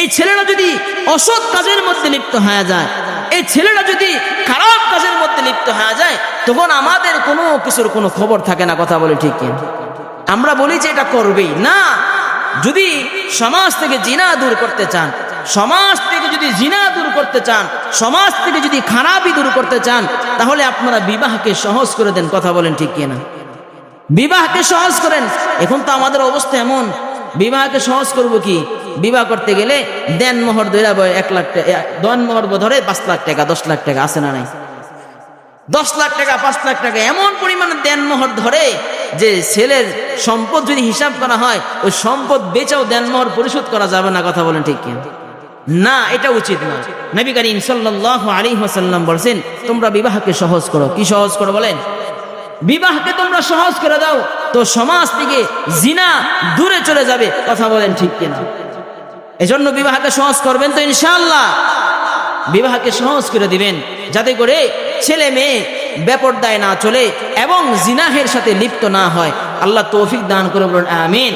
Speaker 1: এই ছেলেটা যদি অসৎ কাজের মধ্যে লিপ্ত হয়ে যায়, এই ছেলেটা যদি খারাপ কাজের মধ্যে লিপ্ত হয়ে যায়, তখন আমাদের কোনো কিছুর কোনো খবর থাকে না। কথা বলে ঠিক কি? আমরা বলি যে এটা করবেই না। যদি সমাজ থেকে জিনা দূর করতে চান, সমাজ থেকে যদি জিনা দূর করতে চান, সমাজ থেকে যদি খারাপই দূর করতে চান, তাহলে আপনারা বিবাহকে সহজ করে দেন। কথা বলেন ঠিক কিনা? বিবাহকে সহজ করেন। এখন তো আমাদের অবস্থা এমন, বিবাহকে সহজ করব কি? বিবাহ করতে গেলে দেন মোহর ধরে 1 লাখ টাকা, দেন মোহর ধরে 5 লাখ টাকা, 10 লাখ টাকা, আছে না নাই? 10 লাখ টাকা, 5 লাখ টাকা এমন পরিমাণে দেন মোহর ধরে যে ছেলের সম্পদ যদি হিসাব করা হয়, ওই সম্পদ বেচাও দেন মোহর পরিশোধ করা যাবে না। কথা বলেন ঠিক কি না? এটা উচিত না। নবী করিম সাল্লাল্লাহু আলাইহি ওয়াসাল্লাম বলেন, তোমরা বিবাহকে সহজ করো। কি সহজ করো বলেন? বিবাহকে তোমরা সহজ করে দাও, তো সমাজ থেকে জিনা দূরে চলে যাবে। কথা বলেন ঠিক কিনা? এজন্য বিবাহকে সহজ করবেন তো ইনশাআল্লাহ। বিবাহকে সহজ করে দিবেন যাতে করে ছেলে মেয়ে বেপরদায় না চলে এবং জিনাহের সাথে লিপ্ত না হয়। আল্লাহ তৌফিক দান করে বলুন আমিন।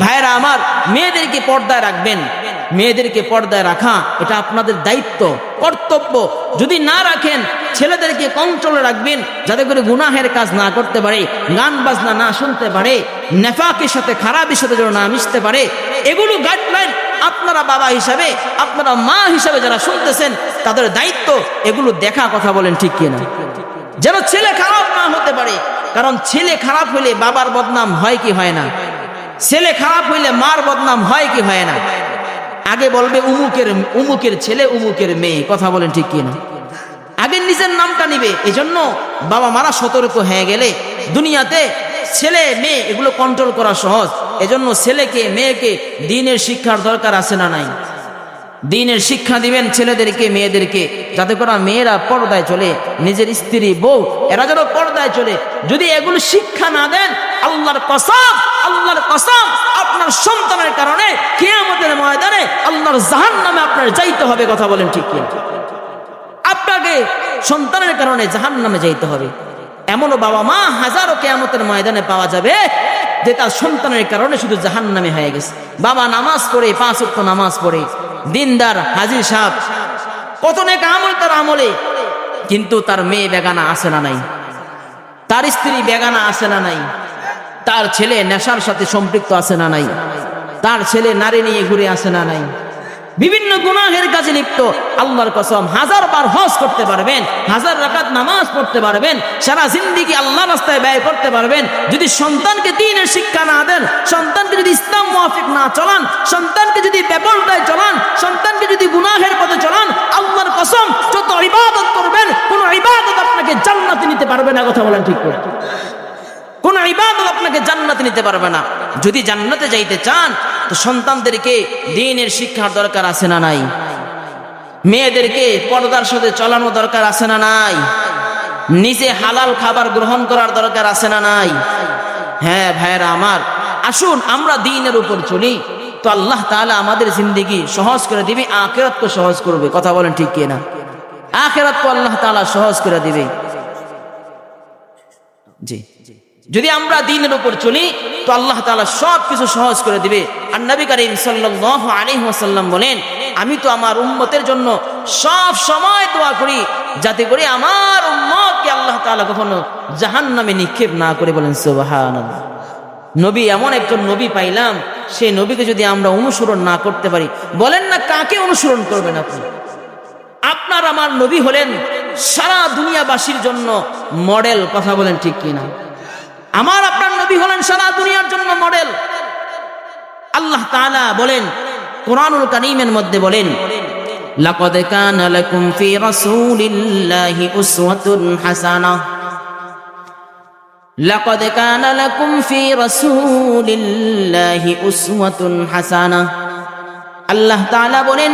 Speaker 1: ভাইরা আমার, মেয়েদেরকে পর্দায় রাখবেন। মেয়েদেরকে পর্দায় রাখা এটা আপনাদের দায়িত্ব, কর্তব্য। যদি না রাখেন, ছেলেদেরকে কন্ট্রোলে রাখবেন যাতে করে গুনাহের কাজ না করতে পারে, গান বাজনা না শুনতে পারে, নেফাকের সাথে খারাপের সাথে যেন না মিশতে পারে। এগুলো গাইডলাইন আপনারা বাবা হিসাবে, আপনারা মা হিসাবে যারা শুনতেছেন, তাদের দায়িত্ব এগুলো দেখা। কথা বলেন ঠিক কিনা? যেন ছেলে খারাপ না হতে পারে। কারণ ছেলে খারাপ হইলে বাবার বদনাম হয় কি হয় না? ছেলে খারাপ হইলে মার বদনাম হয় কি হয় না? আগে বলবে উমুকের ছেলে, উমুকের মেয়ে। কথা বলেন ঠিক কিনা? আগে নিজের নামটা নিবে। এজন্য বাবা মারা সতর্ক হয়ে গেলে দুনিয়াতে ছেলে মেয়ে এগুলো কন্ট্রোল করা সহজ। এজন্য ছেলেকে মেয়েকে দ্বীনের শিক্ষার দরকার আছে না নাই? দ্বীনের শিক্ষা দিবেন ছেলেদেরকে, মেয়েদেরকে, যাতে করে মেয়েরা পর্দায় চলে, নিজের স্ত্রী বউ এরা যেন পর্দায় চলে। যদি এগুলো শিক্ষা না দেন, আল্লাহর কসম আপনার সন্তানের কারণে কিয়ামতের ময়দানে আল্লাহর জাহান্নামে আপনার যাইতে হবে। কথা বলেন ঠিক কি? আপনাকে সন্তানের কারণে জাহান্নামে যাইতে হবে। এমনও বাবা মা হাজারো কিয়ামতের ময়দানে পাওয়া যাবে যে তার সন্তানের কারণে শুধু জাহান্নামে হয়ে গেছে। বাবা নামাজ পড়ে, 5 ওয়াক্ত নামাজ পড়ে, দিনদার হাজির সাহেব, কত নেক আমল তার আমলে, কিন্তু তার মেয়ে বেগানা আছে না নাই? তার স্ত্রী বেগানা আছে না নাই? তার ছেলে নেশার সাথে সম্পৃক্ত আছে না নাই? তার ছেলে নারী নিয়ে ঘুরে আছে না নাই? বিভিন্ন গুনাহের কাজে লিপ্ত। আল্লাহর কসম, 1000 বার হজ করতে পারবেন, 1000 রাকাত নামাজ পড়তে পারবেন, সারা জিন্দেগি আল্লাহর রাস্তায় ব্যয় করতে পারবেন, যদি সন্তানকে দ্বীনের শিক্ষা না দেন, সন্তানকে যদি ইসলাম মুআফিক না চলান, সন্তানকে যদি বেপরদায় চলান, সন্তানকে যদি গুনাহের পথে চলান, আল্লাহর কসম যত ইবাদত করবেন, কোন ইবাদত আপনাকে জান্নাতে নিতে পারবে না। কথা বলেন ঠিক করে? কোন ইবাদত আপনাকে জান্নাতে নিতে পারবে না। যদি জান্নাতে যাইতে চান, তো সন্তানদেরকে দ্বীনের শিক্ষার দরকার আছে না নাই? মেয়েদেরকে পর্দার সাথে চলানো দরকার আছে না নাই? নিজে হালাল খাবার গ্রহণ করার দরকার আছে না নাই? হ্যাঁ ভাইরা আমার, আসুন আমরা দ্বীনের উপর চলি, তো আল্লাহ তাআলা আমাদের জিন্দেগি সহজ করে দিবে, আখিরাতকে সহজ করবে। কথা বলেন ঠিক কি না? আখিরাতকে আল্লাহ তাআলা সহজ করে দিবে। জি, যদি আমরা দ্বীনের উপর চলি, তো আল্লাহ তাআলা সব কিছু সহজ করে দিবে। আর নবী করিম সাল্লাল্লাহু আলাইহি ওয়াসাল্লাম বলেন, আমি তো আমার উম্মতের জন্য সব সময় দোয়া করি যাতে করে আমার উম্মতকে আল্লাহ তাআলা কখনো জাহান্নামে নিক্ষেপ না করে। বলেন সুবহানাল্লাহ। নবী, এমন একজন নবী পাইলাম, সেই নবীকে যদি আমরা অনুসরণ না করতে পারি, বলেন না কাকে অনুসরণ করবেন আপনি? আপনার আমার নবী হলেন সারা দুনিয়াবাসীর জন্য মডেল। কথা বলেন ঠিক কিনা? আমার আপনার নবী হলেন সারা দুনিয়ার জন্য মডেল। আল্লাহ তাআলা বলেন কোরআনুল কারীমের মধ্যে বলেন, লাকাদ কানা লাকুম ফি রাসূলিল্লাহি উসওয়াতুন হাসানাহ, লাকাদ কানা লাকুম ফি রাসূলিল্লাহি উসওয়াতুন হাসানাহ। আল্লাহ তাআলা বলেন,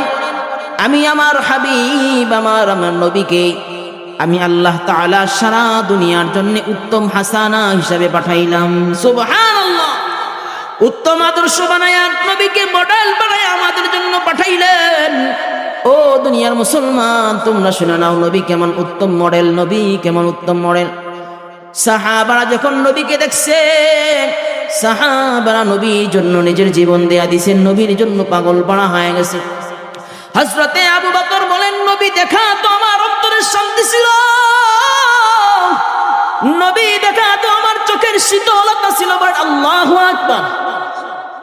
Speaker 1: আমি আমার হাবিব আমার নবীকে আমি আল্লাহ তাআলা সারা দুনিয়ার জন্য উত্তম হাসানা হিসাবে পাঠাইলাম। সুবহানাল্লাহ। উত্তম আদর্শ বানায়া নবীকে মডেল বানায়া আমাদের জন্য পাঠাইলেন। ও দুনিয়ার মুসলমান, তোমরা শুনে নাও নবী কেমন উত্তম মডেল, নবী কেমন উত্তম মডেল। সাহাবারা যখন নবীকে দেখছে, সাহাবারা নবীর জন্য নিজের জীবন দেয়া দিয়েছেন, নবীর জন্য পাগল পাড়া হয়ে গেছে। হযরতে আবু বকর বলেন, নবী দেখা তো আমার অন্তরের শান্তি ছিল, নবী দেখা তো আমার চোখের শীতলতা ছিল। আল্লাহু আকবার।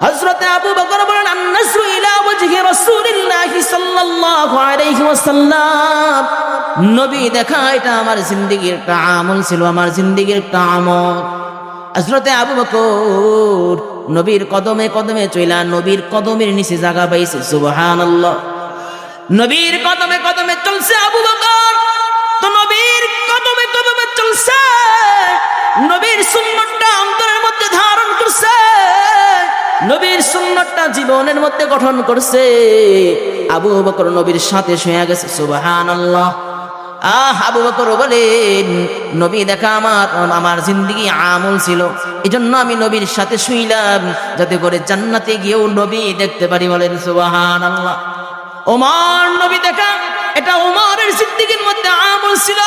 Speaker 1: হযরতে আবু বকর বলেন, আন-নাসরু ইলা ওয়াজহি রাসূলিল্লাহি সাল্লাল্লাহু আলাইহি ওয়াসাল্লাম, নবী দেখা এটা আমার জিন্দেগীর একটা আমল ছিল, আমার জিন্দেগীর একটা আমল। হযরতে আবু বকর নবীর কদমে কদমে চইলা নবীর কদমের নিচে জায়গা পাইছে। সুবহানাল্লাহ। নবীর কদমে কদমে চলছে আবু বকর, তো নবীর কদমে কদমে চলছে, নবীর সুন্নতটা অন্তরের মধ্যে ধারণ করছে, নবীর সুন্নতটা জীবনের মধ্যে গঠন করছে। আবু বকর নবীর সাথে শুয়ে গেছে। সুবহানাল্লাহ। আবু বকর বলেন, নবী দেখা আমার জিন্দেগি আমল ছিল, এজন্য আমি নবীর সাথে শুইলাম যাতে করে জান্নাতে গিয়েও নবী দেখতে পারি। বলেন সুবহানাল্লাহ। ওমর নবী দেখা এটা ওমরের জিন্দেগির মধ্যে আমল ছিল,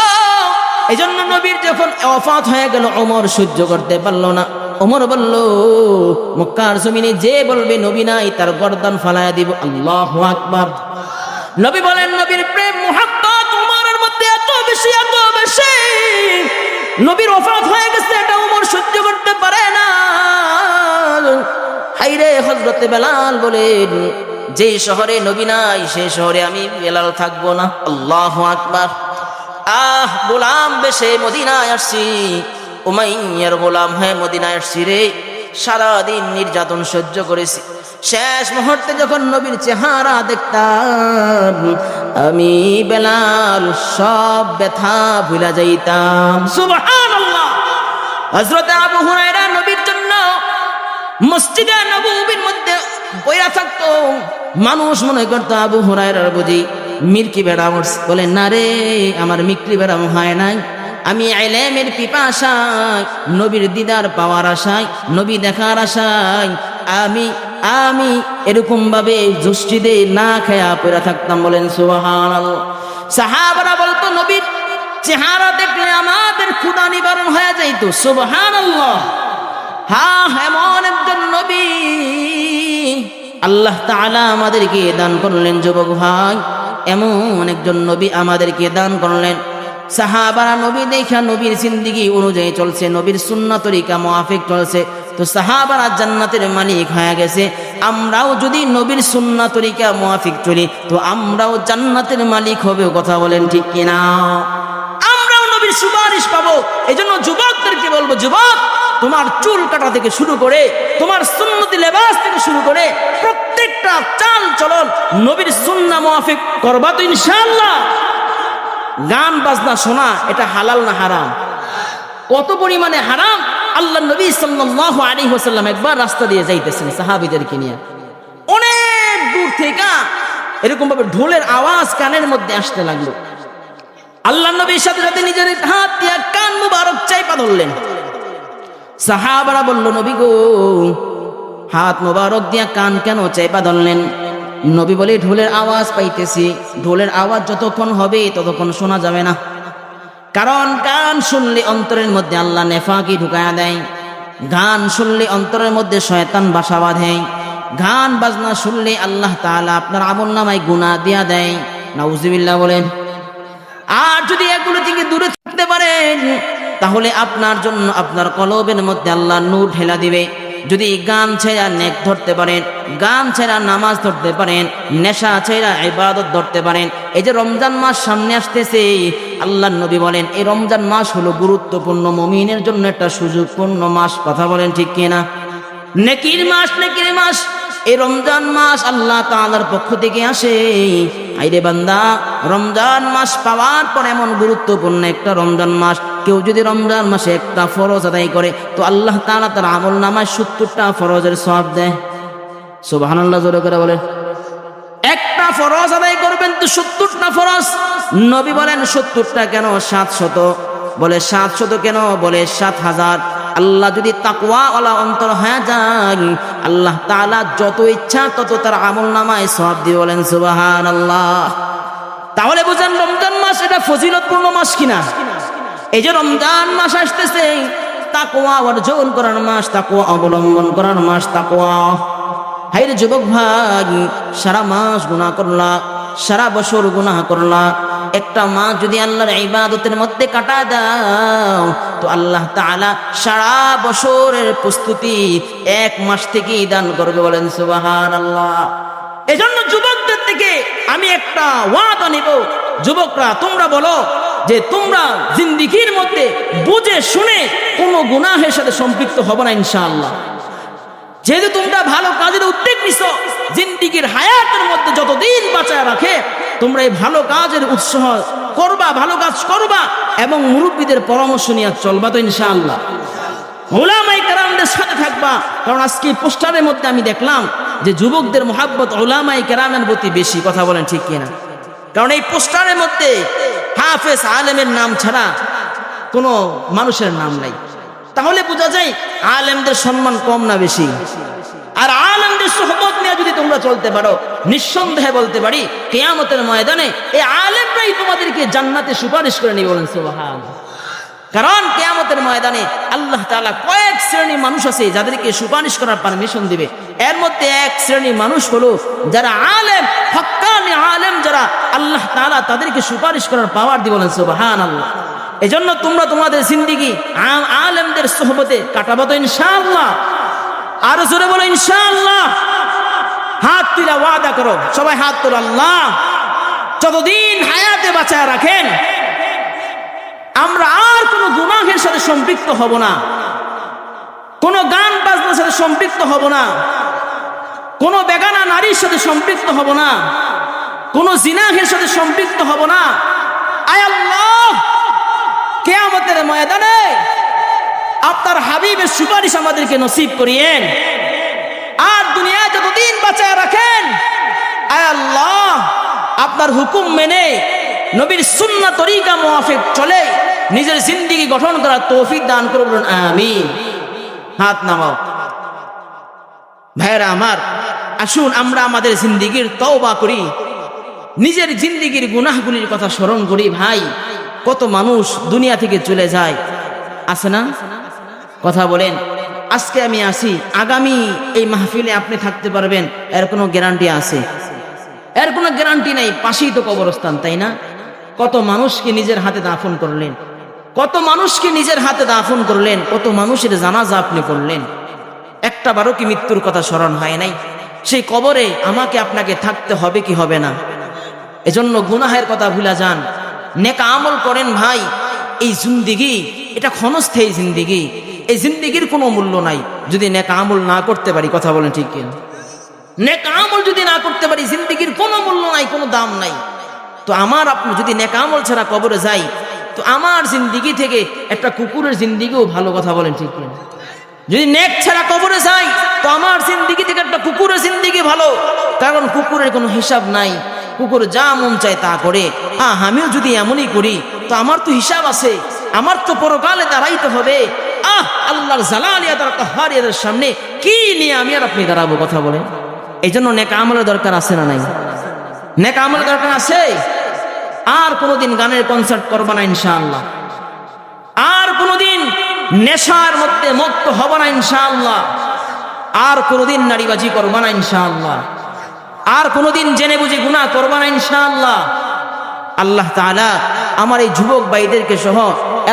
Speaker 1: এজন্য নবীর যখন ওফাত হয়ে গেল ওমর সহ্য করতে পারলো না। ওমর বলল, মক্কার জমিনে যে বলবে নবী নাই তার গর্দান ফালায়া দিব। আল্লাহু আকবার। নবী বলেন, নবীর প্রেম মুহাব্বত ওমরের মধ্যে এত বেশি এত বেশি, নবীর ওফাত হয়ে গেছে এটা ওমর সহ্য করতে পারে না। হায়রে হযরতে বেলাল বলেন, যে শহরে নবী নাই সেই শহরে আমি বেলাল থাকবো না। আল্লাহু আকবার। গোলাম বেশে মদিনায় আসছি, উমাইয়ার গোলাম হয়ে মদিনায় আসছি রে, সারাদিন নির্যাতন সহ্য করেছি, শেষ মুহূর্তে যখন নবীর চেহারা দেখতাম আমি বেলাল সব ব্যথা ভুলা যাইতাম। সুবহানাল্লাহ। হযরত আবু হুরায়রা নবীর জন্য মসজিদে নববীর মধ্যে বইয়া থাকতো, মানুষ মনে করতো আবু হুরায়রার বুঝি মির্কি বেড়া উঠছে। বলে, না রে, আমার মিক্রি বেড়া হয় নাই, আমি ইলমের পিপাসায়, নবীর দিদার পাওয়ার আশায়, নবী দেখার আশায় আমি এরকম ভাবে জুষ্টিদে না খেয়া পড়ে থাকতাম। বলেন সুবহানাল্লাহ। সাহাবারা বলতো, নবীর চেহারা দেখলে আমাদের ক্ষুধা নিবারণ হয়ে যাইতো। সুবহানাল্লাহ। হ্যাঁ, এমন একজন নবী আল্লাহ তাআলা আমাদেরকে দান করলেন। যুবক ভাই, এমন একজন নবী আমাদেরকে দান করলেন। সাহাবারা নবী দেখা নবীর জিন্দেগি অনুযায়ী চলছে, নবীর সুন্নাত তরিকা মুআফিক চলছে, তো সাহাবারা জান্নাতের মালিক হয়ে গেছে। আমরাও যদি নবীর সুন্নাত তরিকা মুআফিক চলি তো আমরাও জান্নাতের মালিক হবে। কথা বলেন ঠিক কিনা? আমরাও নবীর সুপারিশ পাবো। এজন্য যুবকদেরকে বলবো, যুবক, তোমার চুল কাটা থেকে শুরু করে তোমার সুন্নতি লেবাস থেকে শুরু করে প্রত্যেকটা চাল চলন নবীর সুন্নাহ মুআফিক করবা তো ইনশাআল্লাহ। গান বাজনা শোনা এটা হালাল না হারাম? কত পরিমাণে হারাম! আল্লাহ নবী সাল্লাল্লাহু আলাইহি ওয়াসাল্লাম একবার রাস্তা দিয়ে যাইতেছেন সাহাবীদেরকে নিয়ে, অনেক দূর থেকে এরকম ভাবে ঢোলের আওয়াজ কানের মধ্যে আসতে লাগলো। আল্লাহ নবীর সাথে সাথে নিজের হাত দিয়ে কান মুবারক চাইপা ধরলেন। সাহাবারা বলল, নবী গো, হাত মুবারক দিয়া কান কেন চাইপা ধরলেন? নবী বলে, ঢোলের আওয়াজ পাইতেছি, ঢোলের আওয়াজ যতক্ষণ হবে ততক্ষণ শোনা যাবে না, কারণ গান শুনলে অন্তরের মধ্যে আল্লাহ নেফাকি ঢুকায়া দেয়, গান শুনলে অন্তরের মধ্যে শয়তান বাসা বাঁধে, গান বাজনা শুনলে আল্লাহ তাআলা আপনার আমলনামায় গুনাহ দিয়া দেয়। নাউজুবিল্লাহ বলেন। আর যদি এগুলো থেকে দূরে থাকতে পারেন তাহলে আপনার জন্য আপনার কলবের মধ্যে আল্লাহ নূর ঢেলা দিবে। যদি গান ছেড়া নেক ধরতে পারেন, গান ছেড়া নামাজ ধরতে পারেন, নেশা ছেড়া ইবাদত ধরতে পারেন, এই যে রমজান মাস সামনে আসতেছে, আল্লাহর নবী বলেন এই রমজান মাস হলো গুরুত্বপূর্ণ, মুমিনের জন্য একটা সুযোগপূর্ণ মাস। কথা বলেন ঠিক কিনা? নেকির মাস, নেকির মাস। এই রমজান মাস আল্লাহ তাআলার পক্ষ থেকে আসে। আইরে বান্দা, রমজান মাস পাওয়ার পর এমন গুরুত্বপূর্ণ একটা রমজান মাস, কেউ যদি রমজান মাসে একটা ফরজ আদায় করে তো আল্লাহ তাআলা তার আমল নামায় 70টা ফরজের সওয়াব দেয়। সুবহানাল্লাহ, জোরে করে বলেন। একটা ফরজ আদায় করবেন তো 70টা ফরজ। নবী বলেন 70টা কেন, 700। বলে 700 কেন? বলে 7000। আল্লাহ যদি তাকওয়াওয়ালা অন্তর হয়ে যায়, আল্লাহ তাআলা যত ইচ্ছা তত তার আমল নামায় সওয়াব দিয়ে। বলেন সুবহানাল্লাহ। তাহলে বুঝেন রমজান মাস এটা ফজিলতপূর্ণ মাস কিনা। এই যে রমজান মাস আসতেছে, তাকওয়া অর্জন করার মাস, তাকওয়া অবলম্বন করার মাস, তাকওয়া। হায়রে যুবক ভাই, সারা মাস গুনাহ করলা, সারা বছর গুনাহ করলা, একটা মাস যদি আল্লাহর ইবাদতের মধ্যে কাটা দাও তো আল্লাহ তাআলা সারা বছরের প্রস্তুতি এক মাস থেকেই দান করবে। বলেন সুবহানাল্লাহ। এজন্য যুবকদের থেকে আমি একটা ওয়াদা নেব, যুবকরা তোমরা বলো যে তোমরা জিন্দেগির মধ্যে বুঝে শুনে কোনো গুনাহের সাথে সম্পৃক্ত হবে না ইনশাআল্লাহ। যেহেতু তোমরা ভালো কাজের উদ্যোগ নিছো, জিন্দেগির হায়াতের মধ্যে যতদিন বাঁচায় রাখে তোমরা এই ভালো কাজের উৎসাহ করবা, ভালো কাজ করবা এবং মুরব্বীদের পরামর্শ নিয়ে চলবা তো ইনশাআল্লাহ। উলামায়ে কেরামদের সাথে থাকবা। কারণ আজকে পোস্টারের মধ্যে আমি দেখলাম যে যুবকদের মহব্বত উলামায়ে কেরামের প্রতি বেশি। কথা বলেন ঠিক কিনা? কারণ এই পোস্টারের মধ্যে হাফেজ আলেমের নাম ছাড়া কোনো মানুষের নাম নাই। তাহলে বোঝা যায় আলেমদের সম্মান কম না বেশি। আর আলেমদের সোহবত নিয়ে যদি তোমরা চলতে পারো, নিঃসন্দেহে বলতে পারি কিয়ামতের ময়দানে এই আলেমরাই তোমাদেরকে জান্নাতে সুপারিশ করে নিবে। বলেন সুবহানাল্লাহ। কারণ কিয়ামতের ময়দানে আল্লাহ তাআলা কয়েক শ্রেণীর মানুষ আছে যাদেরকে সুপারিশ করার পারমিশন দিবে। এর মধ্যে এক শ্রেণীর মানুষ হলো যারা আলেম, হক্কানি আলেম যারা, আল্লাহ তাআলা তাদেরকে সুপারিশ করার পাওয়ার দিবে। বলেন সুবহানাল্লাহ। এজন্য তোমরা তোমাদের জিন্দেগি আলেমদের সোহবতে কাটাবো তো ইনশাআল্লাহ। আর জোরে বলো ইনশাআল্লাহ। হাত তুলে ওয়াদা করো, সবাই হাত তোলো। আল্লাহ যতদিন হায়াতে বাঁচায় রাখেন আমরা আর কোনো গুনাহের সাথে সম্পৃক্ত হব না, কোনো গান বাজনার সাথে সম্পৃক্ত হব না, কোনো বেগানা নারীর সাথে সম্পৃক্ত হব না, কোনো জিনাহের সাথে সম্পৃক্ত হব না। আয় আল্লাহ, কিয়ামতের ময়দানে আপনার হাবিবের সুপারিশ আমাদেরকে নসিব করিয়েন। আর দুনিয়া যতদিন বাঁচায় রাখেন, আয় আল্লাহ আপনার হুকুম মেনে নবীর সুন্নাহ তরিকা মুআফিক চলে নিজের জিন্দেগি গঠন করার তৌফিক দান করুন, আমিন। হাত নামাও। ভাইরা আমার, আসুন আমরা আমাদের জিন্দেগির তওবা করি, নিজের জিন্দেগির গুনাহগুলির কথা স্মরণ করি। ভাই, কত মানুষ দুনিয়া থেকে চলে যায়, আছে না? কথা বলেন। আজকে আমি আসি, আগামী এই মাহফিলে আপনি থাকতে পারবেন এর কোনো গ্যারান্টি আছে? এর কোনো গ্যারান্টি নেই। পাশেই তো কবরস্থান, তাই না? কত মানুষকে নিজের হাতে দাফন করলেন, কত মানুষকে নিজের হাতে দাফন করলেন, কত মানুষের জানাজা আপনি করলেন। একটা বারও কি মৃত্যুর কথা স্মরণ হয় নাই? সেই কবরে আমাকে আপনাকে থাকতে হবে কি হবে না? এজন্য গুনাহের কথা ভুলা যান, নেক আমল করেন। ভাই, এই জিন্দেগি এটা ক্ষণস্থায়ী জিন্দেগি, এই জিন্দেগির কোনো মূল্য নাই যদি নেক আমল না করতে পারি। কথা বলেন ঠিক কিনা? নেক আমল যদি না করতে পারি জিন্দেগির কোনো মূল্য নাই, কোনো দাম নাই। তো আমার আপনি যদি নেক আমল ছাড়া কবরে যাই তো আমার জিন্দেগি থেকে একটা কুকুরের জিন্দেগিও ভালো। কথা বলেন ঠিক কিনা? যদি নেক ছাড়া কবরে যাই তো আমার জিন্দেগি থেকে একটা কুকুরের জিন্দেগি ভালো, কারণ কুকুরের কোনো হিসাব নাই, কুকুর যা মন চায় তা করে। আমিও যদি এমনই করি তো আমার তো হিসাব আছে, আমার তো পরকালে দাঁড়াইতে হবে। আল্লাহর জালালিয়াত আর কাহ্হারিয়াতের সামনে কি নিয়ে আমি আর আপনি দাঁড়াবো? কথা বলেন। এই জন্য নেক আমলের দরকার আছে না নাই? নেক আমলের দরকার আছে। আর কোনোদিন গানের কনসার্ট করবা না ইনশাআল্লাহ। আর কোনোদিন নেশার মধ্যে মত্ত হব না ইনশাআল্লাহ। আর কোনোদিন নারীবাজি করবা না ইনশাআল্লাহ। আর কোনোদিন জেনে বুঝে গুনাহ করবা না ইনশাআল্লাহ। আল্লাহ তাআলা আমার এই যুবক ভাইদেরকে সহ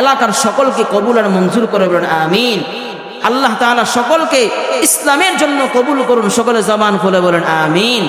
Speaker 1: এলাকার সকলকে কবুল আর মঞ্জুর করে বলেন আমিন। আল্লাহ তাআলা সকলকে ইসলামের জন্য কবুল করুন, সকলে জবান খুলে বলেন আমিন।